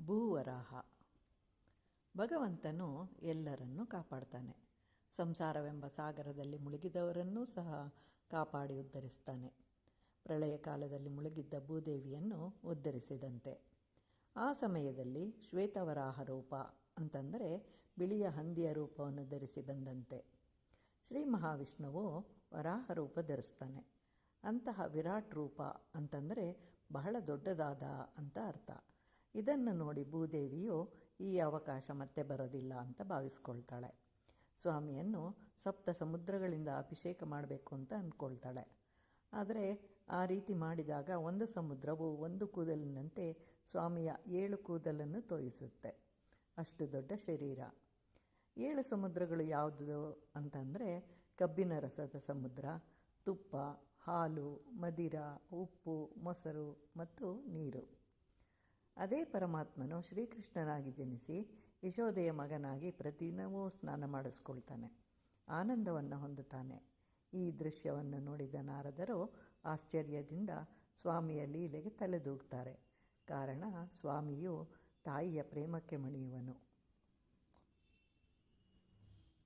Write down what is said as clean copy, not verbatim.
ಭೂವರಾಹ. ಭಗವಂತನು ಎಲ್ಲರನ್ನೂ ಕಾಪಾಡ್ತಾನೆ. ಸಂಸಾರವೆಂಬ ಸಾಗರದಲ್ಲಿ ಮುಳುಗಿದವರನ್ನೂ ಸಹ ಕಾಪಾಡಿ ಉದ್ಧರಿಸ್ತಾನೆ. ಪ್ರಳಯ ಕಾಲದಲ್ಲಿ ಮುಳುಗಿದ್ದ ಭೂದೇವಿಯನ್ನು ಉದ್ಧರಿಸಿದಂತೆ. ಆ ಸಮಯದಲ್ಲಿ ಶ್ವೇತವರಾಹ ರೂಪ ಅಂತಂದರೆ ಬಿಳಿಯ ಹಂದಿಯ ರೂಪವನ್ನು ಧರಿಸಿ ಬಂದಂತೆ. ಶ್ರೀ ಮಹಾವಿಷ್ಣುವು ವರಾಹ ರೂಪ ಧರಿಸ್ತಾನೆ. ಅಂತಹ ವಿರಾಟ್ ರೂಪ ಅಂತಂದರೆ ಬಹಳ ದೊಡ್ಡದಾದ ಅಂತ ಅರ್ಥ. ಇದನ್ನು ನೋಡಿ ಭೂದೇವಿಯು ಈ ಅವಕಾಶ ಮತ್ತೆ ಬರೋದಿಲ್ಲ ಅಂತ ಭಾವಿಸ್ಕೊಳ್ತಾಳೆ. ಸ್ವಾಮಿಯನ್ನು ಸಪ್ತ ಸಮುದ್ರಗಳಿಂದ ಅಭಿಷೇಕ ಮಾಡಬೇಕು ಅಂತ ಅಂದ್ಕೊಳ್ತಾಳೆ. ಆದರೆ ಆ ರೀತಿ ಮಾಡಿದಾಗ ಒಂದು ಸಮುದ್ರವು ಒಂದು ಕೂದಲಿನಂತೆ ಸ್ವಾಮಿಯ 7 ಕೂದಲನ್ನು ತೋಯಿಸುತ್ತೆ. ಅಷ್ಟು ದೊಡ್ಡ ಶರೀರ. 7 ಸಮುದ್ರಗಳು ಯಾವುದು ಅಂತಂದರೆ ಕಬ್ಬಿನ ರಸದ ಸಮುದ್ರ, ತುಪ್ಪ, ಹಾಲು, ಮದಿರ, ಉಪ್ಪು, ಮೊಸರು ಮತ್ತು ನೀರು. ಅದೇ ಪರಮಾತ್ಮನು ಶ್ರೀಕೃಷ್ಣನಾಗಿ ಜನಿಸಿ ಯಶೋದೆಯ ಮಗನಾಗಿ ಪ್ರತಿದಿನವೂ ಸ್ನಾನ ಮಾಡಿಸ್ಕೊಳ್ತಾನೆ, ಆನಂದವನ್ನು ಹೊಂದುತ್ತಾನೆ. ಈ ದೃಶ್ಯವನ್ನು ನೋಡಿದ ನಾರದರು ಆಶ್ಚರ್ಯದಿಂದ ಸ್ವಾಮಿಯ ಲೀಲೆಗೆ ತಲೆದೂಗ್ತಾರೆ. ಕಾರಣ ಸ್ವಾಮಿಯು ತಾಯಿಯ ಪ್ರೇಮಕ್ಕೆ ಮಣಿಯುವನು.